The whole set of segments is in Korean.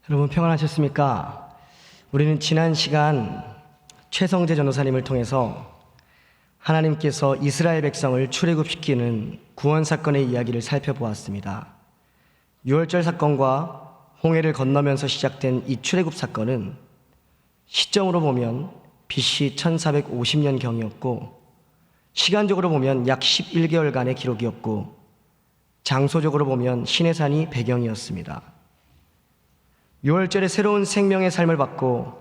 여러분 평안하셨습니까? 우리는 지난 시간 최성재 전도사님을 통해서 하나님께서 이스라엘 백성을 출애굽시키는 구원 사건의 이야기를 살펴보았습니다. 유월절 사건과 홍해를 건너면서 시작된 이 출애굽 사건은 시점으로 보면 BC 1450년경이었고 시간적으로 보면 약 11개월간의 기록이었고 장소적으로 보면 시내산이 배경이었습니다. 유월절에 새로운 생명의 삶을 받고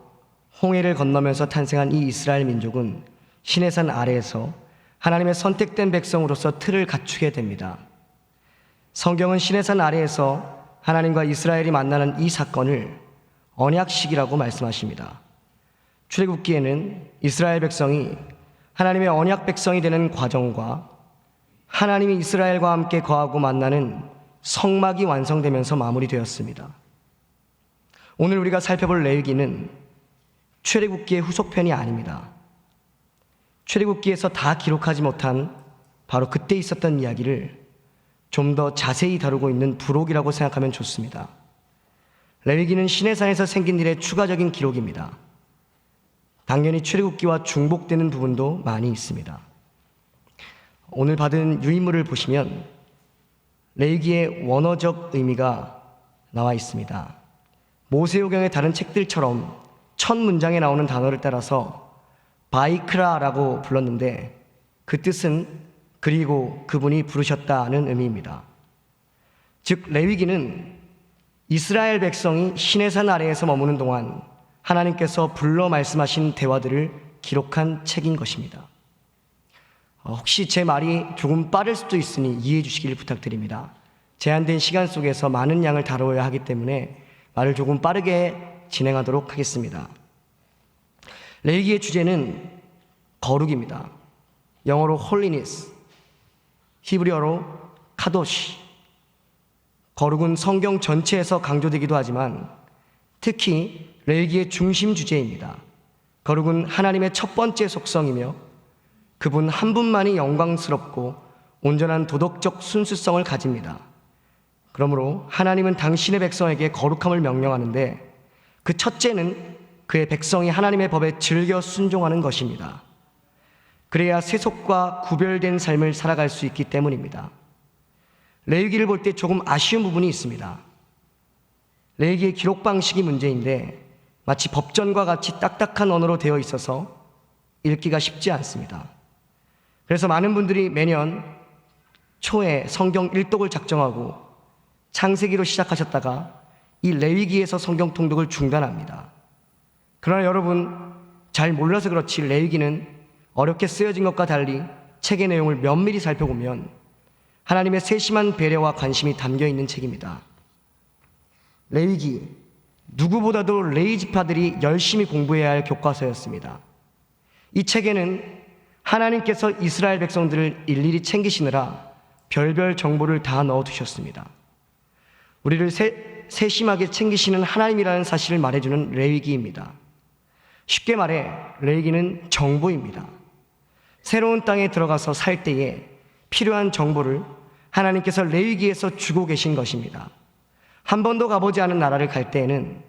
홍해를 건너면서 탄생한 이 이스라엘 민족은 시내산 아래에서 하나님의 선택된 백성으로서 틀을 갖추게 됩니다. 성경은 시내산 아래에서 하나님과 이스라엘이 만나는 이 사건을 언약식이라고 말씀하십니다. 출애굽기에는 이스라엘 백성이 하나님의 언약 백성이 되는 과정과 하나님이 이스라엘과 함께 거하고 만나는 성막이 완성되면서 마무리되었습니다. 오늘 우리가 살펴볼 레위기는 출애굽기의 후속편이 아닙니다. 출애굽기에서 다 기록하지 못한 바로 그때 있었던 이야기를 좀 더 자세히 다루고 있는 부록이라고 생각하면 좋습니다. 레위기는 시내산에서 생긴 일의 추가적인 기록입니다. 당연히 출애굽기와 중복되는 부분도 많이 있습니다. 오늘 받은 유인물을 보시면 레위기의 원어적 의미가 나와 있습니다. 모세오경의 다른 책들처럼 첫 문장에 나오는 단어를 따라서 바이크라라고 불렀는데 그 뜻은 그리고 그분이 부르셨다는 의미입니다. 즉 레위기는 이스라엘 백성이 시내산 아래에서 머무는 동안 하나님께서 불러 말씀하신 대화들을 기록한 책인 것입니다. 혹시 제 말이 조금 빠를 수도 있으니 이해해 주시길 부탁드립니다. 제한된 시간 속에서 많은 양을 다루어야 하기 때문에 말을 조금 빠르게 진행하도록 하겠습니다. 레위기의 주제는 거룩입니다. 영어로 holiness, 히브리어로 카도시. 거룩은 성경 전체에서 강조되기도 하지만 특히 레위기의 중심 주제입니다. 거룩은 하나님의 첫 번째 속성이며 그분 한 분만이 영광스럽고 온전한 도덕적 순수성을 가집니다. 그러므로 하나님은 당신의 백성에게 거룩함을 명령하는데 그 첫째는 그의 백성이 하나님의 법에 즐겨 순종하는 것입니다. 그래야 세속과 구별된 삶을 살아갈 수 있기 때문입니다. 레위기를 볼 때 조금 아쉬운 부분이 있습니다. 레위기의 기록 방식이 문제인데 마치 법전과 같이 딱딱한 언어로 되어 있어서 읽기가 쉽지 않습니다. 그래서 많은 분들이 매년 초에 성경 일독을 작정하고 창세기로 시작하셨다가 이 레위기에서 성경 통독을 중단합니다. 그러나 여러분 잘 몰라서 그렇지 레위기는 어렵게 쓰여진 것과 달리 책의 내용을 면밀히 살펴보면 하나님의 세심한 배려와 관심이 담겨있는 책입니다. 레위기, 누구보다도 레위 지파들이 열심히 공부해야 할 교과서였습니다. 이 책에는 하나님께서 이스라엘 백성들을 일일이 챙기시느라 별별 정보를 다 넣어두셨습니다. 우리를 세심하게 챙기시는 하나님이라는 사실을 말해주는 레위기입니다. 쉽게 말해 레위기는 정보입니다. 새로운 땅에 들어가서 살 때에 필요한 정보를 하나님께서 레위기에서 주고 계신 것입니다. 한 번도 가보지 않은 나라를 갈 때에는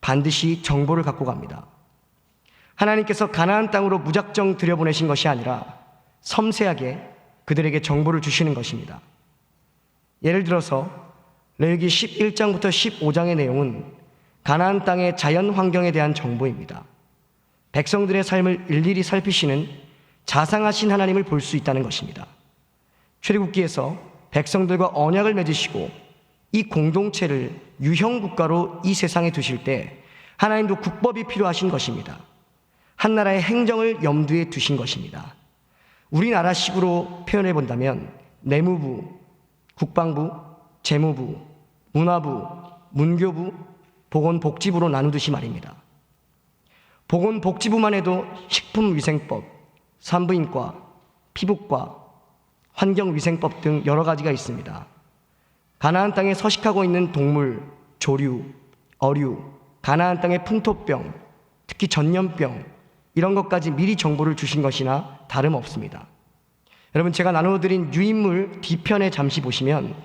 반드시 정보를 갖고 갑니다. 하나님께서 가나안 땅으로 무작정 들여보내신 것이 아니라 섬세하게 그들에게 정보를 주시는 것입니다. 예를 들어서 레위기 11장부터 15장의 내용은 가나안 땅의 자연 환경에 대한 정보입니다. 백성들의 삶을 일일이 살피시는 자상하신 하나님을 볼 수 있다는 것입니다. 출애굽기에서 백성들과 언약을 맺으시고 이 공동체를 유형 국가로 이 세상에 두실 때 하나님도 국법이 필요하신 것입니다. 한 나라의 행정을 염두에 두신 것입니다. 우리나라식으로 표현해 본다면 내무부, 국방부, 재무부, 문화부, 문교부, 보건복지부로 나누듯이 말입니다. 보건복지부만 해도 식품위생법, 산부인과, 피부과, 환경위생법 등 여러 가지가 있습니다. 가나안 땅에 서식하고 있는 동물, 조류, 어류, 가나안 땅의 풍토병, 특히 전염병 이런 것까지 미리 정보를 주신 것이나 다름없습니다. 여러분 제가 나누어드린 유인물 뒤편에 잠시 보시면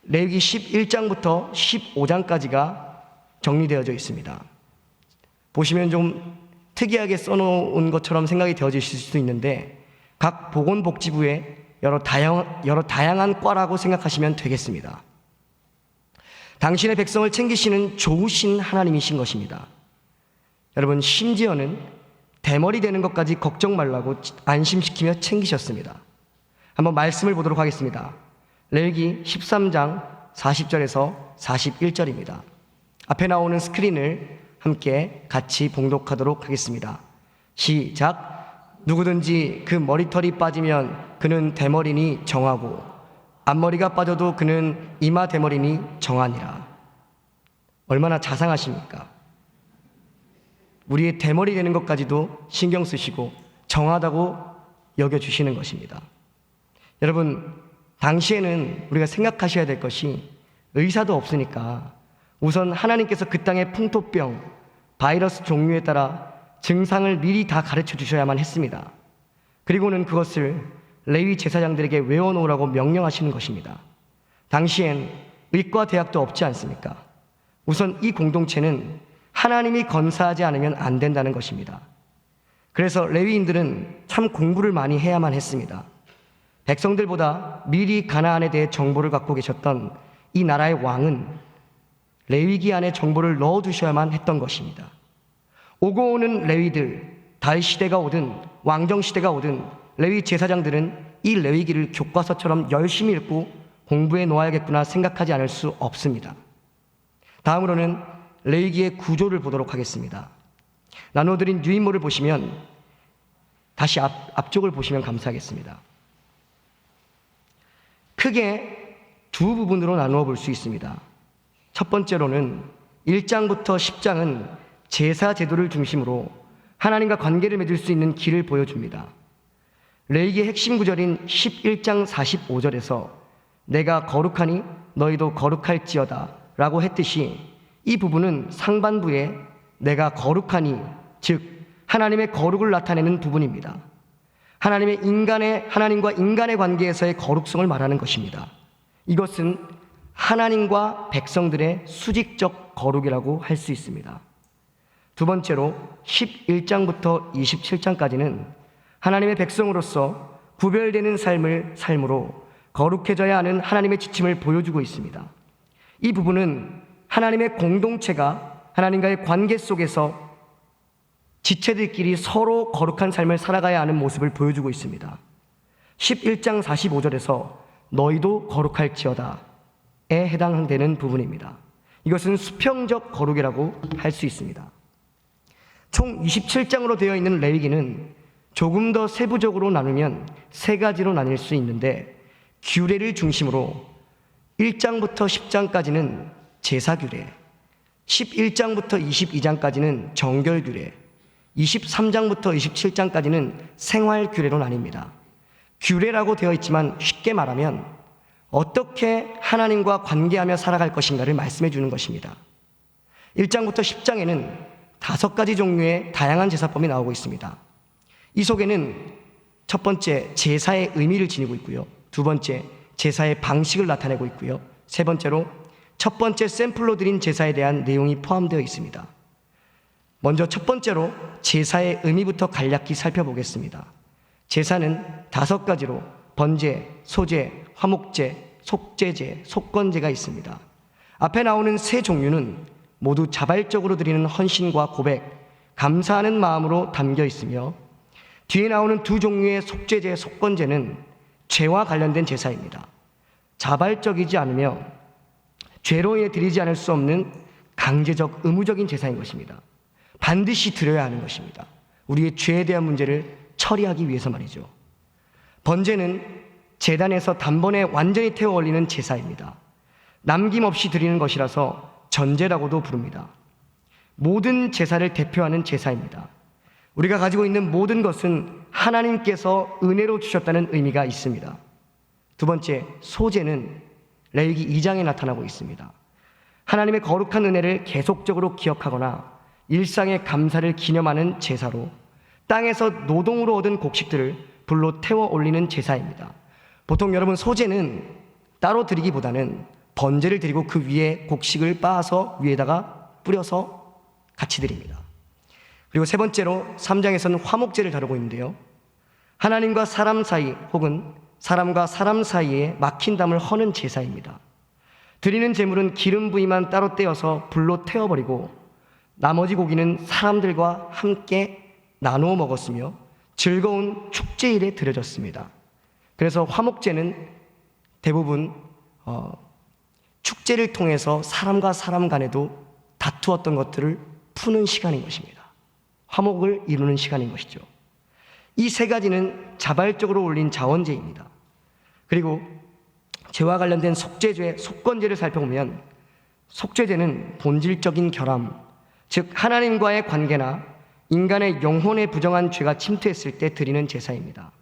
레위기 11장부터 15장까지가 정리되어져 있습니다. 보시면 좀 특이하게 써놓은 것처럼 생각이 되어지실 수도 있는데 각 보건복지부의 여러 다양한 과라고 생각하시면 되겠습니다. 당신의 백성을 챙기시는 좋으신 하나님이신 것입니다. 여러분, 심지어는 대머리 되는 것까지 걱정 말라고 안심시키며 챙기셨습니다. 한번 말씀을 보도록 하겠습니다. 레위기 13장 40절에서 41절입니다. 앞에 나오는 스크린을 함께 같이 봉독하도록 하겠습니다. 시작. 누구든지 그 머리털이 빠지면 그는 대머리니 정하고 앞머리가 빠져도 그는 이마 대머리니 정하니라. 얼마나 자상하십니까? 우리의 대머리 되는 것까지도 신경 쓰시고 정하다고 여겨주시는 것입니다. 여러분, 당시에는 우리가 생각하셔야 될 것이 의사도 없으니까 우선 하나님께서 그 땅의 풍토병, 바이러스 종류에 따라 증상을 미리 다 가르쳐 주셔야만 했습니다. 그리고는 그것을 레위 제사장들에게 외워놓으라고 명령하시는 것입니다. 당시엔 의과 대학도 없지 않습니까? 우선 이 공동체는 하나님이 건사하지 않으면 안 된다는 것입니다. 그래서 레위인들은 참 공부를 많이 해야만 했습니다. 백성들보다 미리 가나안에 대해 정보를 갖고 계셨던 이 나라의 왕은 레위기 안에 정보를 넣어두셔야만 했던 것입니다. 오고 오는 레위들, 다윗 시대가 오든 왕정 시대가 오든 레위 제사장들은 이 레위기를 교과서처럼 열심히 읽고 공부해 놓아야겠구나 생각하지 않을 수 없습니다. 다음으로는 레위기의 구조를 보도록 하겠습니다. 나눠드린 유인물을 보시면 다시 앞쪽을 보시면 감사하겠습니다. 크게 두 부분으로 나누어 볼 수 있습니다. 첫 번째로는 1장부터 10장은 제사 제도를 중심으로 하나님과 관계를 맺을 수 있는 길을 보여줍니다. 레위기의 핵심 구절인 11장 45절에서 내가 거룩하니 너희도 거룩할지어다 라고 했듯이 이 부분은 상반부에 내가 거룩하니, 즉 하나님의 거룩을 나타내는 부분입니다. 하나님과 인간의 관계에서의 거룩성을 말하는 것입니다. 이것은 하나님과 백성들의 수직적 거룩이라고 할 수 있습니다. 두 번째로 11장부터 27장까지는 하나님의 백성으로서 구별되는 삶으로 거룩해져야 하는 하나님의 지침을 보여주고 있습니다. 이 부분은 하나님의 공동체가 하나님과의 관계 속에서 지체들끼리 서로 거룩한 삶을 살아가야 하는 모습을 보여주고 있습니다. 11장 45절에서 너희도 거룩할지어다에 해당되는 부분입니다. 이것은 수평적 거룩이라고 할 수 있습니다. 총 27장으로 되어 있는 레위기는 조금 더 세부적으로 나누면 세 가지로 나뉠 수 있는데, 규례를 중심으로 1장부터 10장까지는 제사규례, 11장부터 22장까지는 정결규례, 23장부터 27장까지는 생활규례로 나뉩니다. 규례라고 되어 있지만 쉽게 말하면 어떻게 하나님과 관계하며 살아갈 것인가를 말씀해 주는 것입니다. 1장부터 10장에는 5가지 종류의 다양한 제사법이 나오고 있습니다. 이 속에는 첫 번째, 제사의 의미를 지니고 있고요. 두 번째, 제사의 방식을 나타내고 있고요. 세 번째로 첫 번째 샘플로 드린 제사에 대한 내용이 포함되어 있습니다. 먼저 첫 번째로 제사의 의미부터 간략히 살펴보겠습니다. 제사는 5가지로 번제, 소제, 화목제, 속제제, 속건제가 있습니다. 앞에 나오는 세 종류는 모두 자발적으로 드리는 헌신과 고백, 감사하는 마음으로 담겨 있으며, 뒤에 나오는 두 종류의 속제제, 속건제는 죄와 관련된 제사입니다. 자발적이지 않으며 죄로 인해 드리지 않을 수 없는 강제적, 의무적인 제사인 것입니다. 반드시 드려야 하는 것입니다. 우리의 죄에 대한 문제를 처리하기 위해서 말이죠. 번제는 제단에서 단번에 완전히 태워 올리는 제사입니다. 남김없이 드리는 것이라서 전제라고도 부릅니다. 모든 제사를 대표하는 제사입니다. 우리가 가지고 있는 모든 것은 하나님께서 은혜로 주셨다는 의미가 있습니다. 두 번째, 소제는 레위기 2장에 나타나고 있습니다. 하나님의 거룩한 은혜를 계속적으로 기억하거나 일상의 감사를 기념하는 제사로 땅에서 노동으로 얻은 곡식들을 불로 태워 올리는 제사입니다. 보통 여러분, 소제는 따로 드리기보다는 번제를 드리고 그 위에 곡식을 빻아서 위에다가 뿌려서 같이 드립니다. 그리고 세 번째로 3장에서는 화목제를 다루고 있는데요. 하나님과 사람 사이 혹은 사람과 사람 사이에 막힌 담을 허는 제사입니다. 드리는 제물은 기름 부위만 따로 떼어서 불로 태워버리고 나머지 고기는 사람들과 함께 나누어 먹었으며 즐거운 축제일에 드려졌습니다. 그래서 화목제는 대부분 축제를 통해서 사람과 사람 간에도 다투었던 것들을 푸는 시간인 것입니다. 화목을 이루는 시간인 것이죠. 이 세 가지는 자발적으로 올린 자원제입니다. 그리고 죄와 관련된 속죄죄, 속건제를 살펴보면 속죄죄는 본질적인 결함, 즉 하나님과의 관계나 인간의 영혼에 부정한 죄가 침투했을 때 드리는 제사입니다.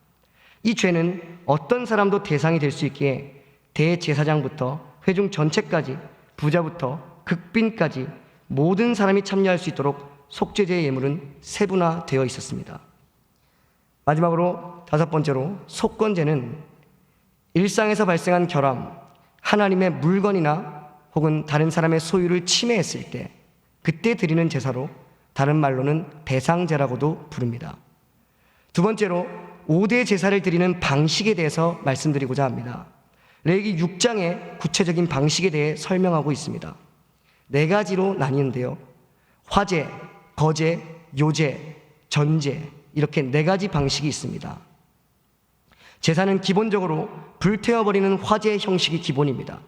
이 죄는 어떤 사람도 대상이 될 수 있기에 대제사장부터 회중 전체까지, 부자부터 극빈까지 모든 사람이 참여할 수 있도록 속죄제의 예물은 세분화되어 있었습니다. 마지막으로 다섯 번째로 속건제는 일상에서 발생한 결함, 하나님의 물건이나 혹은 다른 사람의 소유를 침해했을 때 그때 드리는 제사로 다른 말로는 배상제라고도 부릅니다. 두 번째로 5대 제사를 드리는 방식에 대해서 말씀드리고자 합니다. 레위기 6장의 구체적인 방식에 대해 설명하고 있습니다. 네 가지로 나뉘는데요. 화제, 거제, 요제, 전제 이렇게 네 가지 방식이 있습니다. 제사는 기본적으로 불태워버리는 화제 형식이 기본입니다.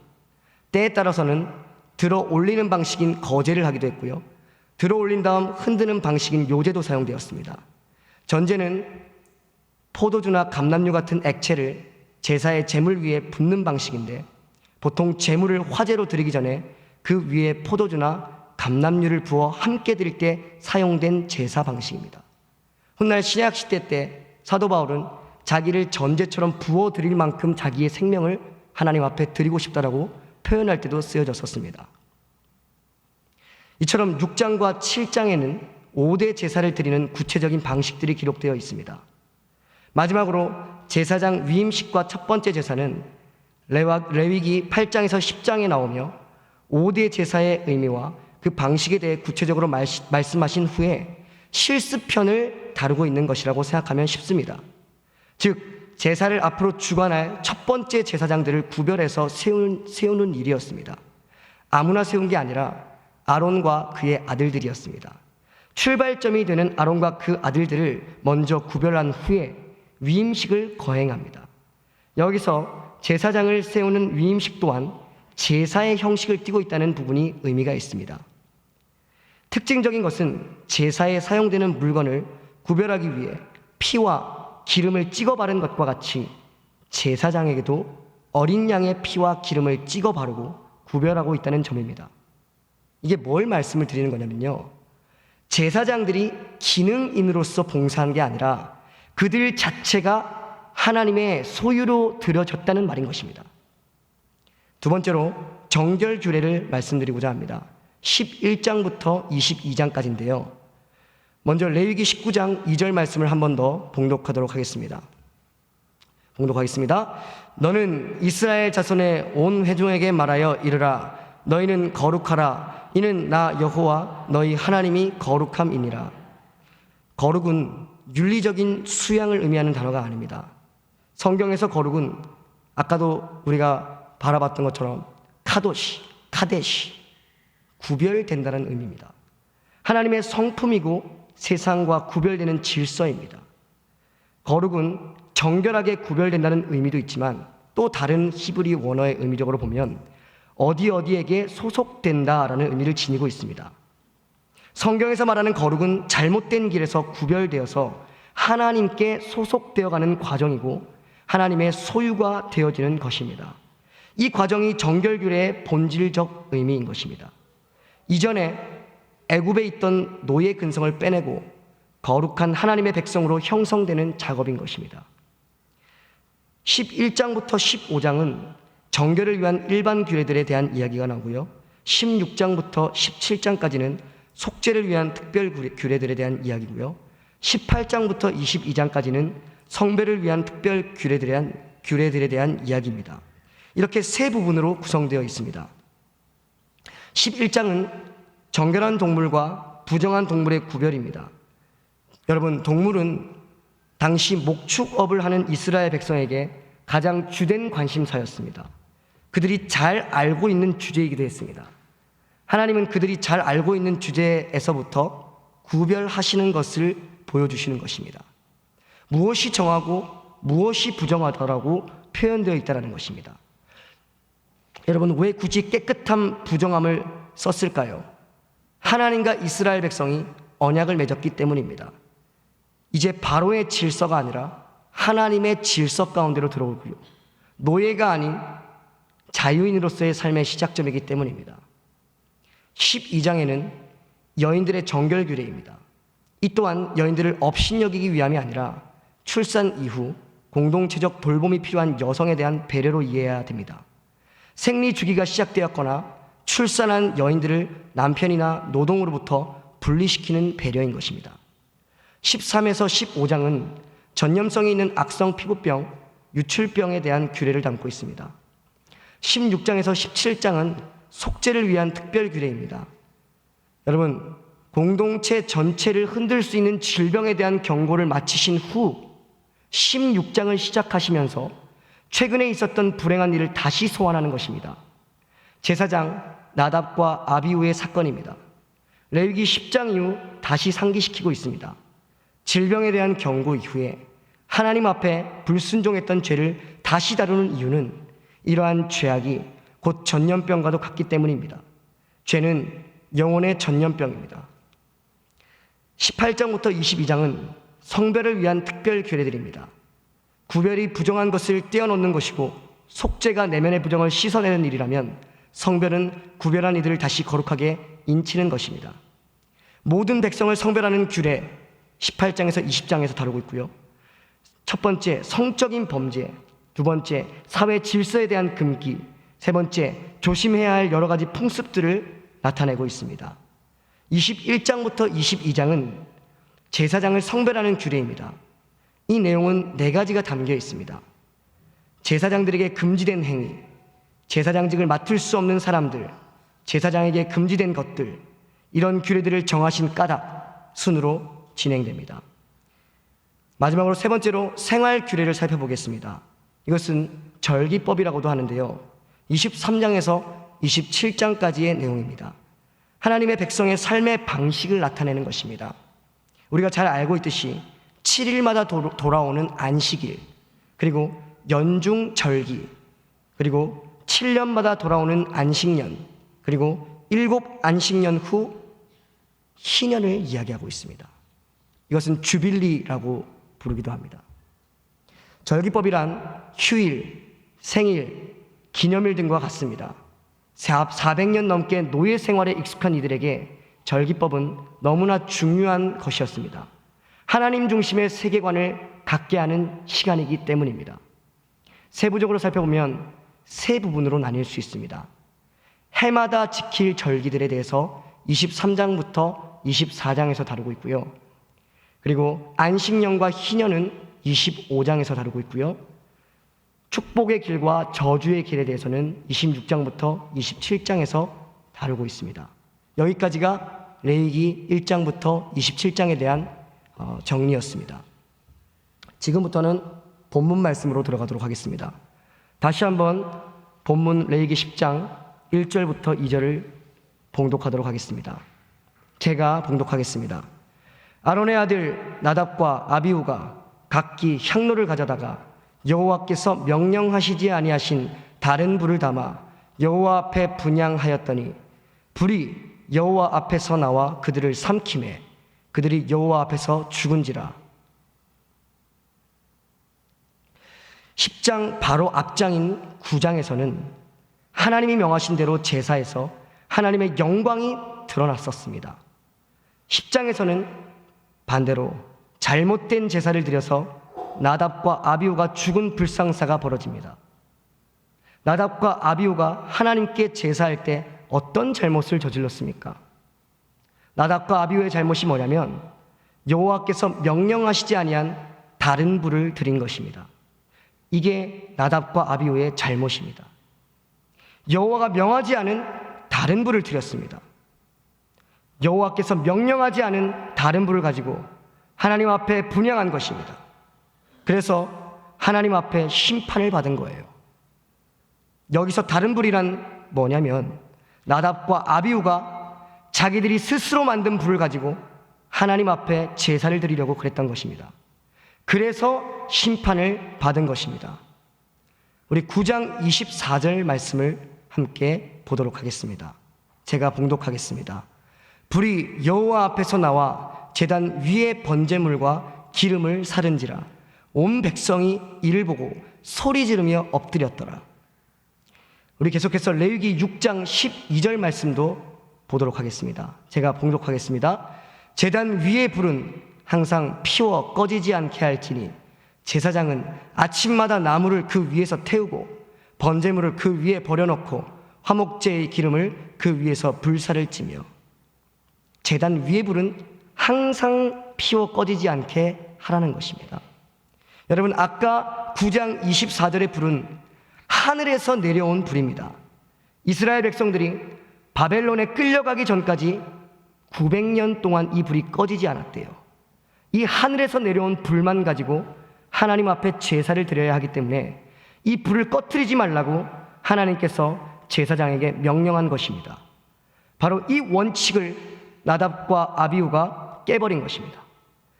때에 따라서는 들어 올리는 방식인 거제를 하기도 했고요. 들어 올린 다음 흔드는 방식인 요제도 사용되었습니다. 전제는 포도주나 감람류 같은 액체를 제사의 제물 위에 붓는 방식인데 보통 제물을 화제로 드리기 전에 그 위에 포도주나 감람류를 부어 함께 드릴 때 사용된 제사 방식입니다. 훗날 신약 시대 때 사도 바울은 자기를 전제처럼 부어 드릴 만큼 자기의 생명을 하나님 앞에 드리고 싶다라고 표현할 때도 쓰여졌었습니다. 이처럼 6장과 7장에는 5대 제사를 드리는 구체적인 방식들이 기록되어 있습니다. 마지막으로 제사장 위임식과 첫 번째 제사는 레위기 8장에서 10장에 나오며 5대 제사의 의미와 그 방식에 대해 구체적으로 말씀하신 후에 실습편을 다루고 있는 것이라고 생각하면 쉽습니다. 즉 제사를 앞으로 주관할 첫 번째 제사장들을 구별해서 세우는 일이었습니다. 아무나 세운 게 아니라 아론과 그의 아들들이었습니다. 출발점이 되는 아론과 그 아들들을 먼저 구별한 후에 위임식을 거행합니다. 여기서 제사장을 세우는 위임식 또한 제사의 형식을 띠고 있다는 부분이 의미가 있습니다. 특징적인 것은 제사에 사용되는 물건을 구별하기 위해 피와 기름을 찍어 바른 것과 같이 제사장에게도 어린 양의 피와 기름을 찍어 바르고 구별하고 있다는 점입니다. 이게 뭘 말씀을 드리는 거냐면요. 제사장들이 기능인으로서 봉사한 게 아니라 그들 자체가 하나님의 소유로 드려졌다는 말인 것입니다. 두 번째로 정결 규례를 말씀드리고자 합니다. 11장부터 22장까지인데요. 먼저 레위기 19장 2절 말씀을 한 번 더 봉독하도록 하겠습니다. 봉독하겠습니다. 너는 이스라엘 자손의 온 회중에게 말하여 이르라. 너희는 거룩하라. 이는 나 여호와 너희 하나님이 거룩함이니라. 거룩은 윤리적인 수양을 의미하는 단어가 아닙니다. 성경에서 거룩은 아까도 우리가 바라봤던 것처럼 카데시 구별된다는 의미입니다. 하나님의 성품이고 세상과 구별되는 질서입니다. 거룩은 정결하게 구별된다는 의미도 있지만 또 다른 히브리 원어의 의미적으로 보면 어디에게 소속된다라는 의미를 지니고 있습니다. 성경에서 말하는 거룩은 잘못된 길에서 구별되어서 하나님께 소속되어가는 과정이고 하나님의 소유가 되어지는 것입니다. 이 과정이 정결규례의 본질적 의미인 것입니다. 이전에 애굽에 있던 노예 근성을 빼내고 거룩한 하나님의 백성으로 형성되는 작업인 것입니다. 11장부터 15장은 정결을 위한 일반 규례들에 대한 이야기가 나오고요. 16장부터 17장까지는 속죄를 위한 특별 규례들에 대한 이야기고요. 18장부터 22장까지는 성배를 위한 특별 규례들에 대한 이야기입니다. 이렇게 세 부분으로 구성되어 있습니다. 11장은 정결한 동물과 부정한 동물의 구별입니다. 여러분, 동물은 당시 목축업을 하는 이스라엘 백성에게 가장 주된 관심사였습니다. 그들이 잘 알고 있는 주제이기도 했습니다. 하나님은 그들이 잘 알고 있는 주제에서부터 구별하시는 것을 보여주시는 것입니다. 무엇이 정하고 무엇이 부정하다라고 표현되어 있다는 것입니다. 여러분, 왜 굳이 깨끗함, 부정함을 썼을까요? 하나님과 이스라엘 백성이 언약을 맺었기 때문입니다. 이제 바로의 질서가 아니라 하나님의 질서 가운데로 들어오고요, 노예가 아닌 자유인으로서의 삶의 시작점이기 때문입니다. 12장에는 여인들의 정결 규례입니다. 이 또한 여인들을 업신여기기 위함이 아니라 출산 이후 공동체적 돌봄이 필요한 여성에 대한 배려로 이해해야 됩니다. 생리 주기가 시작되었거나 출산한 여인들을 남편이나 노동으로부터 분리시키는 배려인 것입니다. 13에서 15장은 전염성이 있는 악성 피부병, 유출병에 대한 규례를 담고 있습니다. 16장에서 17장은 속죄를 위한 특별 규례입니다. 여러분, 공동체 전체를 흔들 수 있는 질병에 대한 경고를 마치신 후 16장을 시작하시면서 최근에 있었던 불행한 일을 다시 소환하는 것입니다. 제사장 나답과 아비후의 사건입니다. 레위기 10장 이후 다시 상기시키고 있습니다. 질병에 대한 경고 이후에 하나님 앞에 불순종했던 죄를 다시 다루는 이유는 이러한 죄악이 곧 전염병과도 같기 때문입니다. 죄는 영혼의 전염병입니다. 18장부터 22장은 성별을 위한 특별 규례들입니다. 구별이 부정한 것을 떼어놓는 것이고 속죄가 내면의 부정을 씻어내는 일이라면 성별은 구별한 이들을 다시 거룩하게 인치는 것입니다. 모든 백성을 성별하는 규례 18장에서 20장에서 다루고 있고요. 첫 번째, 성적인 범죄. 두 번째, 사회 질서에 대한 금기. 세 번째, 조심해야 할 여러 가지 풍습들을 나타내고 있습니다. 21장부터 22장은 제사장을 성별하는 규례입니다. 이 내용은 네 가지가 담겨 있습니다. 제사장들에게 금지된 행위, 제사장직을 맡을 수 없는 사람들, 제사장에게 금지된 것들, 이런 규례들을 정하신 까닭 순으로 진행됩니다. 마지막으로 세 번째로 생활 규례를 살펴보겠습니다. 이것은 절기법이라고도 하는데요, 23장에서 27장까지의 내용입니다. 하나님의 백성의 삶의 방식을 나타내는 것입니다. 우리가 잘 알고 있듯이 7일마다 돌아오는 안식일, 그리고 연중 절기, 그리고 7년마다 돌아오는 안식년, 그리고 7 안식년 후 희년을 이야기하고 있습니다. 이것은 주빌리라고 부르기도 합니다. 절기법이란 휴일, 생일, 기념일 등과 같습니다. 400년 넘게 노예 생활에 익숙한 이들에게 절기법은 너무나 중요한 것이었습니다. 하나님 중심의 세계관을 갖게 하는 시간이기 때문입니다. 세부적으로 살펴보면 세 부분으로 나뉠 수 있습니다. 해마다 지킬 절기들에 대해서 23장부터 24장에서 다루고 있고요. 그리고 안식년과 희년은 25장에서 다루고 있고요. 축복의 길과 저주의 길에 대해서는 26장부터 27장에서 다루고 있습니다. 여기까지가 레위기 1장부터 27장에 대한 정리였습니다. 지금부터는 본문 말씀으로 들어가도록 하겠습니다. 다시 한번 본문 레위기 10장 1절부터 2절을 봉독하도록 하겠습니다. 제가 봉독하겠습니다. 아론의 아들 나답과 아비후가 각기 향로를 가져다가 여호와께서 명령하시지 아니하신 다른 불을 담아 여호와 앞에 분향하였더니 불이 여호와 앞에서 나와 그들을 삼키매 그들이 여호와 앞에서 죽은지라. 10장 바로 앞장인 9장에서는 하나님이 명하신 대로 제사에서 하나님의 영광이 드러났었습니다. 10장에서는 반대로 잘못된 제사를 드려서 나답과 아비후가 죽은 불상사가 벌어집니다. 나답과 아비후가 하나님께 제사할 때 어떤 잘못을 저질렀습니까? 나답과 아비후의 잘못이 뭐냐면 여호와께서 명령하시지 아니한 다른 불을 드린 것입니다. 이게 나답과 아비후의 잘못입니다. 여호와가 명하지 않은 다른 불을 드렸습니다. 여호와께서 명령하지 않은 다른 불을 가지고 하나님 앞에 분향한 것입니다. 그래서 하나님 앞에 심판을 받은 거예요. 여기서 다른 불이란 뭐냐면 나답과 아비후가 자기들이 스스로 만든 불을 가지고 하나님 앞에 제사를 드리려고 그랬던 것입니다. 그래서 심판을 받은 것입니다. 우리 9장 24절 말씀을 함께 보도록 하겠습니다. 제가 봉독하겠습니다. 불이 여호와 앞에서 나와 제단 위에 번제물과 기름을 사른지라 온 백성이 이를 보고 소리 지르며 엎드렸더라. 우리 계속해서 레위기 6장 12절 말씀도 보도록 하겠습니다. 제가 봉독하겠습니다. 제단 위의 불은 항상 피워 꺼지지 않게 할지니 제사장은 아침마다 나무를 그 위에서 태우고 번제물을 그 위에 버려놓고 화목제의 기름을 그 위에서 불사를 찌며 제단 위의 불은 항상 피워 꺼지지 않게 하라는 것입니다. 여러분, 아까 9장 24절의 불은 하늘에서 내려온 불입니다. 이스라엘 백성들이 바벨론에 끌려가기 전까지 900년 동안 이 불이 꺼지지 않았대요. 이 하늘에서 내려온 불만 가지고 하나님 앞에 제사를 드려야 하기 때문에 이 불을 꺼트리지 말라고 하나님께서 제사장에게 명령한 것입니다. 바로 이 원칙을 나답과 아비후가 깨버린 것입니다.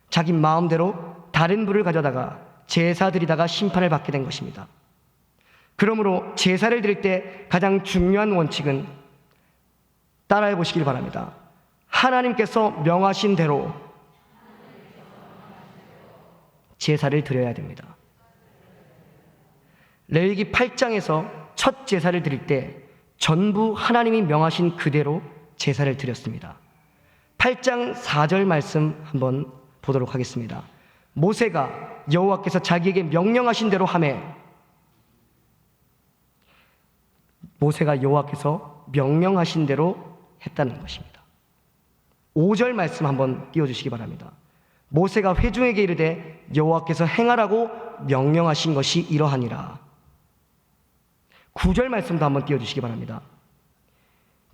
자기 마음대로 다른 불을 가져다가 제사 드리다가 심판을 받게 된 것입니다. 그러므로 제사를 드릴 때 가장 중요한 원칙은 따라해 보시길 바랍니다. 하나님께서 명하신 대로 제사를 드려야 됩니다. 레위기 8장에서 첫 제사를 드릴 때 전부 하나님이 명하신 그대로 제사를 드렸습니다. 8장 4절 말씀 한번 보도록 하겠습니다. 모세가 여호와께서 자기에게 명령하신 대로 하매, 모세가 여호와께서 명령하신 대로 했다는 것입니다. 5절 말씀 한번 띄워주시기 바랍니다. 모세가 회중에게 이르되 여호와께서 행하라고 명령하신 것이 이러하니라. 9절 말씀도 한번 띄워주시기 바랍니다.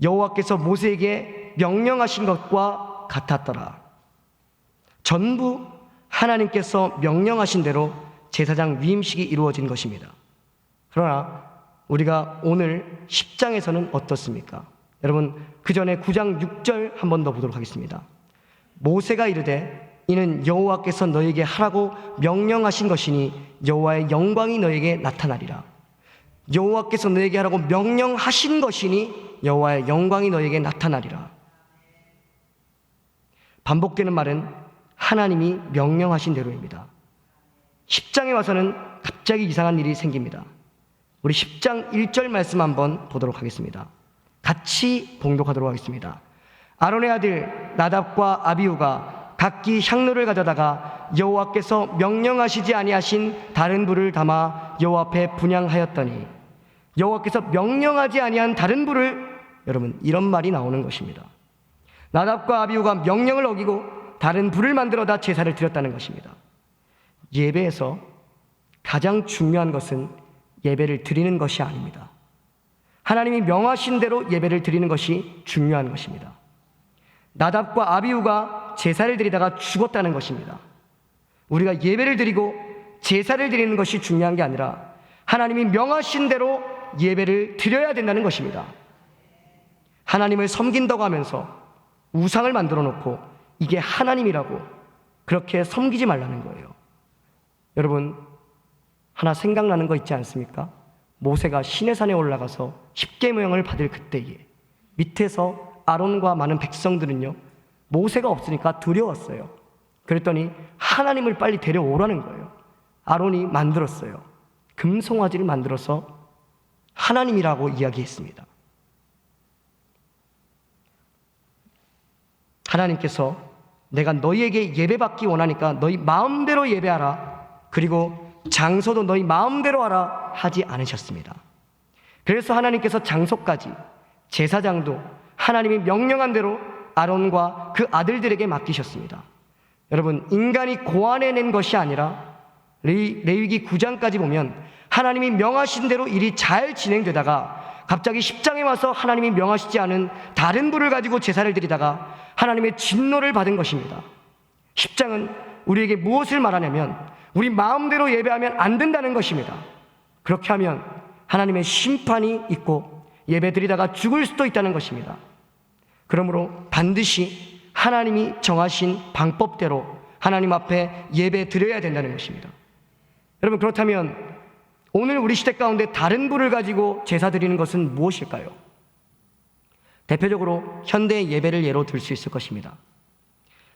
여호와께서 모세에게 명령하신 것과 같았더라. 전부 하나님께서 명령하신 대로 제사장 위임식이 이루어진 것입니다. 그러나 우리가 오늘 10장에서는 어떻습니까? 여러분, 그 전에 9장 6절 한 번 더 보도록 하겠습니다. 모세가 이르되 이는 여호와께서 너에게 하라고 명령하신 것이니 여호와의 영광이 너에게 나타나리라. 여호와께서 너에게 하라고 명령하신 것이니 여호와의 영광이 너에게 나타나리라. 반복되는 말은 하나님이 명령하신 대로입니다. 10장에 와서는 갑자기 이상한 일이 생깁니다. 우리 10장 1절 말씀 한번 보도록 하겠습니다. 같이 봉독하도록 하겠습니다. 아론의 아들 나답과 아비후가 각기 향로를 가져다가 여호와께서 명령하시지 아니하신 다른 불을 담아 여호와 앞에 분향하였더니, 여호와께서 명령하지 아니한 다른 불을, 여러분, 이런 말이 나오는 것입니다. 나답과 아비후가 명령을 어기고 다른 불을 만들어다 제사를 드렸다는 것입니다. 예배에서 가장 중요한 것은 예배를 드리는 것이 아닙니다. 하나님이 명하신 대로 예배를 드리는 것이 중요한 것입니다. 나답과 아비후가 제사를 드리다가 죽었다는 것입니다. 우리가 예배를 드리고 제사를 드리는 것이 중요한 게 아니라 하나님이 명하신 대로 예배를 드려야 된다는 것입니다. 하나님을 섬긴다고 하면서 우상을 만들어 놓고 이게 하나님이라고 그렇게 섬기지 말라는 거예요. 여러분, 하나 생각나는 거 있지 않습니까? 모세가 시내산에 올라가서 십계명을 받을 그때에 밑에서 아론과 많은 백성들은요, 모세가 없으니까 두려웠어요. 그랬더니 하나님을 빨리 데려오라는 거예요. 아론이 만들었어요. 금송아지를 만들어서 하나님이라고 이야기했습니다. 하나님께서 내가 너희에게 예배받기 원하니까 너희 마음대로 예배하라, 그리고 장소도 너희 마음대로 하라 하지 않으셨습니다. 그래서 하나님께서 장소까지, 제사장도 하나님이 명령한 대로 아론과 그 아들들에게 맡기셨습니다. 여러분, 인간이 고안해낸 것이 아니라 레위기 9장까지 보면 하나님이 명하신 대로 일이 잘 진행되다가 갑자기 10장에 와서 하나님이 명하시지 않은 다른 불을 가지고 제사를 드리다가 하나님의 진노를 받은 것입니다. 10장은 우리에게 무엇을 말하냐면 우리 마음대로 예배하면 안 된다는 것입니다. 그렇게 하면 하나님의 심판이 있고 예배 드리다가 죽을 수도 있다는 것입니다. 그러므로 반드시 하나님이 정하신 방법대로 하나님 앞에 예배 드려야 된다는 것입니다. 여러분, 그렇다면 오늘 우리 시대 가운데 다른 불을 가지고 제사 드리는 것은 무엇일까요? 대표적으로 현대의 예배를 예로 들 수 있을 것입니다.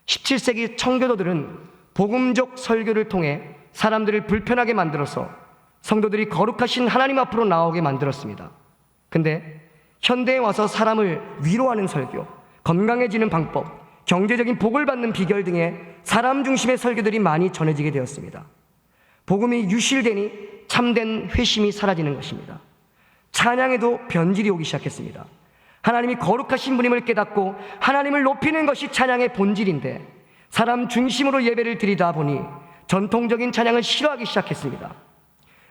17세기 청교도들은 복음적 설교를 통해 사람들을 불편하게 만들어서 성도들이 거룩하신 하나님 앞으로 나오게 만들었습니다. 근데 현대에 와서 사람을 위로하는 설교, 건강해지는 방법, 경제적인 복을 받는 비결 등의 사람 중심의 설교들이 많이 전해지게 되었습니다. 복음이 유실되니 참된 회심이 사라지는 것입니다. 찬양에도 변질이 오기 시작했습니다. 하나님이 거룩하신 분임을 깨닫고 하나님을 높이는 것이 찬양의 본질인데 사람 중심으로 예배를 드리다 보니 전통적인 찬양을 싫어하기 시작했습니다.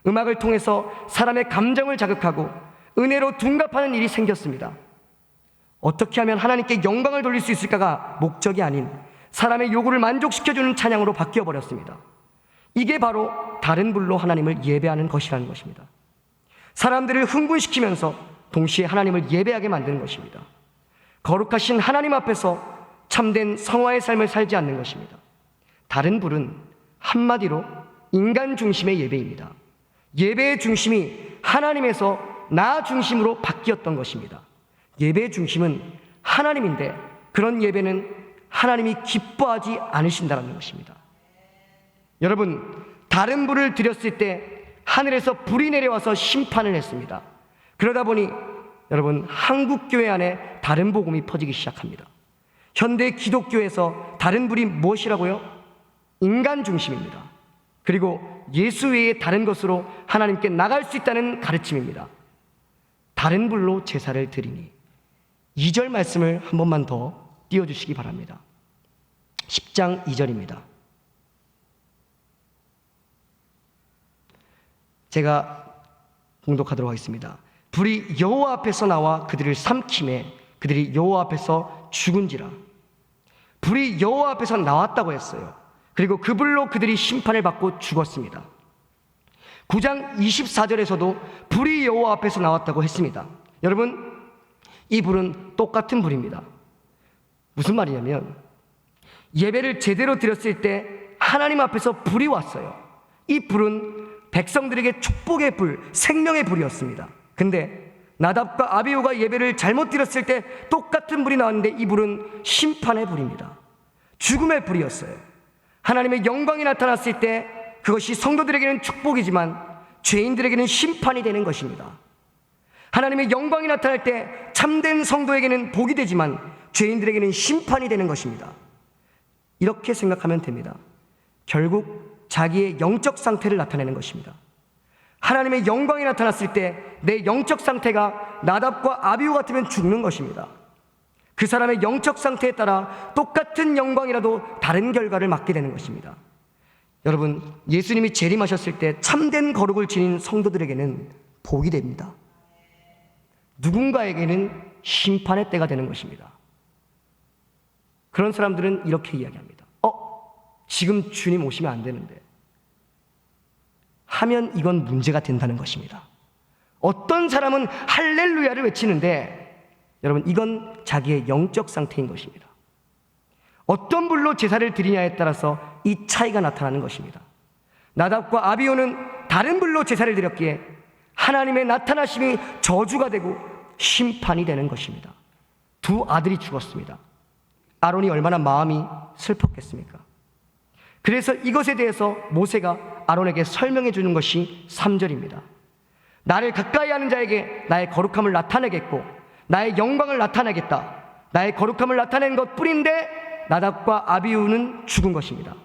음악을 통해서 사람의 감정을 자극하고 은혜로 둔갑하는 일이 생겼습니다. 어떻게 하면 하나님께 영광을 돌릴 수 있을까가 목적이 아닌 사람의 요구를 만족시켜주는 찬양으로 바뀌어버렸습니다. 이게 바로 다른 불로 하나님을 예배하는 것이라는 것입니다. 사람들을 흥분시키면서 동시에 하나님을 예배하게 만드는 것입니다. 거룩하신 하나님 앞에서 참된 성화의 삶을 살지 않는 것입니다. 다른 불은 한마디로 인간 중심의 예배입니다. 예배의 중심이 하나님에서 나 중심으로 바뀌었던 것입니다. 예배의 중심은 하나님인데 그런 예배는 하나님이 기뻐하지 않으신다는 것입니다. 여러분, 다른 불을 드렸을 때 하늘에서 불이 내려와서 심판을 했습니다. 그러다 보니 여러분, 한국교회 안에 다른 복음이 퍼지기 시작합니다. 현대 기독교에서 다른 불이 무엇이라고요? 인간 중심입니다. 그리고 예수 외에 다른 것으로 하나님께 나갈 수 있다는 가르침입니다. 다른 불로 제사를 드리니 2절 말씀을 한 번만 더 띄워주시기 바랍니다. 10장 2절입니다. 제가 봉독하도록 하겠습니다. 불이 여호와 앞에서 나와 그들을 삼키매 그들이 여호와 앞에서 죽은지라. 불이 여호와 앞에서 나왔다고 했어요. 그리고 그 불로 그들이 심판을 받고 죽었습니다. 9장 24절에서도 불이 여호와 앞에서 나왔다고 했습니다. 여러분, 이 불은 똑같은 불입니다. 무슨 말이냐면 예배를 제대로 드렸을 때 하나님 앞에서 불이 왔어요. 이 불은 백성들에게 축복의 불, 생명의 불이었습니다. 근데 나답과 아비후가 예배를 잘못 드렸을 때 똑같은 불이 나왔는데 이 불은 심판의 불입니다. 죽음의 불이었어요. 하나님의 영광이 나타났을 때 그것이 성도들에게는 축복이지만 죄인들에게는 심판이 되는 것입니다. 하나님의 영광이 나타날 때 참된 성도에게는 복이 되지만 죄인들에게는 심판이 되는 것입니다. 이렇게 생각하면 됩니다. 결국 자기의 영적 상태를 나타내는 것입니다. 하나님의 영광이 나타났을 때 내 영적 상태가 나답과 아비후 같으면 죽는 것입니다. 그 사람의 영적 상태에 따라 똑같은 영광이라도 다른 결과를 맞게 되는 것입니다. 여러분, 예수님이 재림하셨을 때 참된 거룩을 지닌 성도들에게는 복이 됩니다. 누군가에게는 심판의 때가 되는 것입니다. 그런 사람들은 이렇게 이야기합니다. 지금 주님 오시면 안 되는데 하면 이건 문제가 된다는 것입니다. 어떤 사람은 할렐루야를 외치는데 여러분, 이건 자기의 영적 상태인 것입니다. 어떤 불로 제사를 드리냐에 따라서 이 차이가 나타나는 것입니다. 나답과 아비후는 다른 불로 제사를 드렸기에 하나님의 나타나심이 저주가 되고 심판이 되는 것입니다. 두 아들이 죽었습니다. 아론이 얼마나 마음이 슬펐겠습니까? 그래서 이것에 대해서 모세가 아론에게 설명해 주는 것이 3절입니다. 나를 가까이 하는 자에게 나의 거룩함을 나타내겠고 나의 영광을 나타내겠다. 나의 거룩함을 나타낸 것 뿐인데 나답과 아비후는 죽은 것입니다.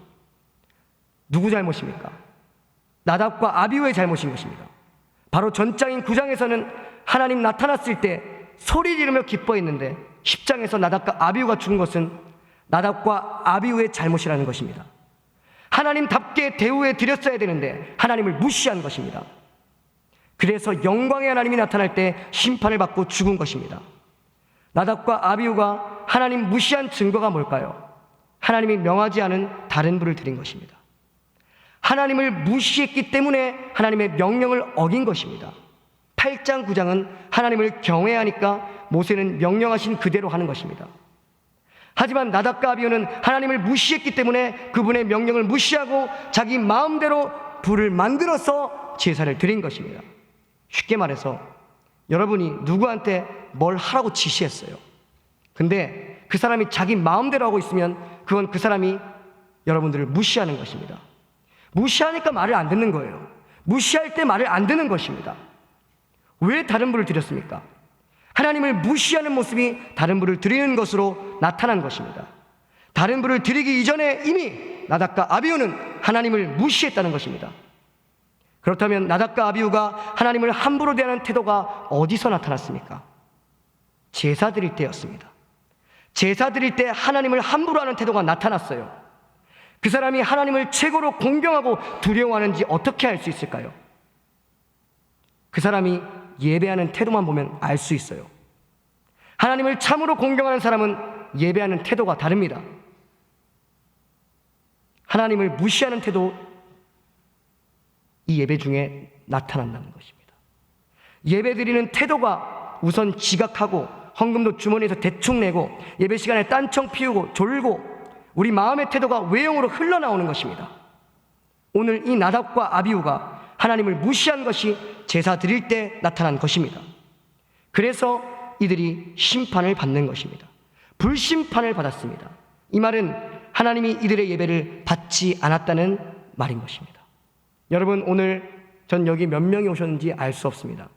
누구 잘못입니까? 나답과 아비후의 잘못인 것입니다. 바로 전장인 9장에서는 하나님 나타났을 때 소리 지르며 기뻐했는데 10장에서 나답과 아비후가 죽은 것은 나답과 아비후의 잘못이라는 것입니다. 하나님답게 대우해 드렸어야 되는데 하나님을 무시한 것입니다. 그래서 영광의 하나님이 나타날 때 심판을 받고 죽은 것입니다. 나답과 아비후가 하나님 무시한 증거가 뭘까요? 하나님이 명하지 않은 다른 불을 드린 것입니다. 하나님을 무시했기 때문에 하나님의 명령을 어긴 것입니다. 8장 9장은 하나님을 경외하니까 모세는 명령하신 그대로 하는 것입니다. 하지만 나답과 아비후는 하나님을 무시했기 때문에 그분의 명령을 무시하고 자기 마음대로 불을 만들어서 제사를 드린 것입니다. 쉽게 말해서 여러분이 누구한테 뭘 하라고 지시했어요. 근데 그 사람이 자기 마음대로 하고 있으면 그건 그 사람이 여러분들을 무시하는 것입니다. 무시하니까 말을 안 듣는 거예요. 무시할 때 말을 안 듣는 것입니다. 왜 다른 불을 드렸습니까? 하나님을 무시하는 모습이 다른 불을 드리는 것으로 나타난 것입니다. 다른 불을 드리기 이전에 이미 나답과 아비후는 하나님을 무시했다는 것입니다. 그렇다면 나답과 아비후가 하나님을 함부로 대하는 태도가 어디서 나타났습니까? 제사 드릴 때였습니다. 제사 드릴 때 하나님을 함부로 하는 태도가 나타났어요. 그 사람이 하나님을 최고로 공경하고 두려워하는지 어떻게 알 수 있을까요? 그 사람이 예배하는 태도만 보면 알 수 있어요. 하나님을 참으로 공경하는 사람은 예배하는 태도가 다릅니다. 하나님을 무시하는 태도, 이 예배 중에 나타난다는 것입니다. 예배 드리는 태도가 우선 지각하고 헌금도 주머니에서 대충 내고 예배 시간에 딴청 피우고 졸고 우리 마음의 태도가 외형으로 흘러나오는 것입니다. 오늘 이 나답과 아비후가 하나님을 무시한 것이 제사 드릴 때 나타난 것입니다. 그래서 이들이 심판을 받는 것입니다. 불심판을 받았습니다. 이 말은 하나님이 이들의 예배를 받지 않았다는 말인 것입니다. 여러분, 오늘 전 여기 몇 명이 오셨는지 알 수 없습니다.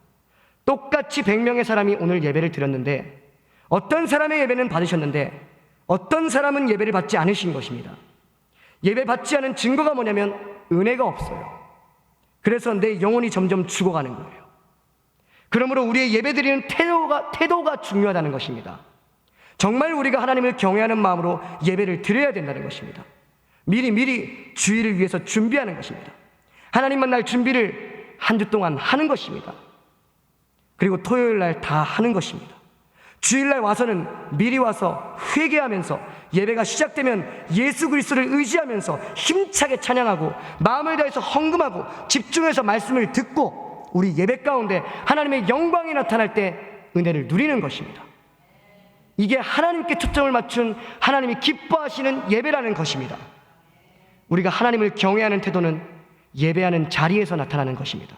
똑같이 100명의 사람이 오늘 예배를 드렸는데 어떤 사람의 예배는 받으셨는데 어떤 사람은 예배를 받지 않으신 것입니다. 예배 받지 않은 증거가 뭐냐면 은혜가 없어요. 그래서 내 영혼이 점점 죽어가는 거예요. 그러므로 우리의 예배드리는 태도가 중요하다는 것입니다. 정말 우리가 하나님을 경외하는 마음으로 예배를 드려야 된다는 것입니다. 미리 주일을 위해서 준비하는 것입니다. 하나님 만날 준비를 한 주 동안 하는 것입니다. 그리고 토요일 날 다 하는 것입니다. 주일날 와서는 미리 와서 회개하면서 예배가 시작되면 예수 그리스도를 의지하면서 힘차게 찬양하고 마음을 다해서 헌금하고 집중해서 말씀을 듣고 우리 예배 가운데 하나님의 영광이 나타날 때 은혜를 누리는 것입니다. 이게 하나님께 초점을 맞춘 하나님이 기뻐하시는 예배라는 것입니다. 우리가 하나님을 경외하는 태도는 예배하는 자리에서 나타나는 것입니다.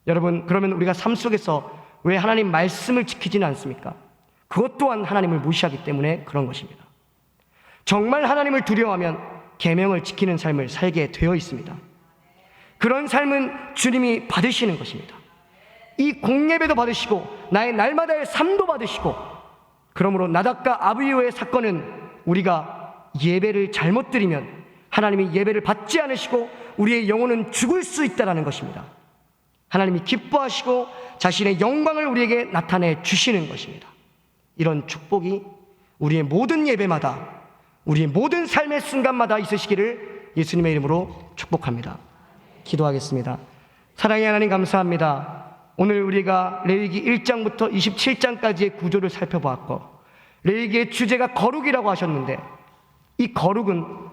여러분, 그러면 우리가 삶 속에서 왜 하나님 말씀을 지키지는 않습니까? 그것 또한 하나님을 무시하기 때문에 그런 것입니다. 정말 하나님을 두려워하면 계명을 지키는 삶을 살게 되어 있습니다. 그런 삶은 주님이 받으시는 것입니다. 이 공예배도 받으시고 나의 날마다의 삶도 받으시고, 그러므로 나답과 아비후의 사건은 우리가 예배를 잘못 드리면 하나님이 예배를 받지 않으시고 우리의 영혼은 죽을 수 있다는 것입니다. 하나님이 기뻐하시고 자신의 영광을 우리에게 나타내 주시는 것입니다. 이런 축복이 우리의 모든 예배마다, 우리의 모든 삶의 순간마다 있으시기를 예수님의 이름으로 축복합니다. 기도하겠습니다. 사랑의 하나님, 감사합니다. 오늘 우리가 레위기 1장부터 27장까지의 구조를 살펴보았고, 레위기의 주제가 거룩이라고 하셨는데 이 거룩은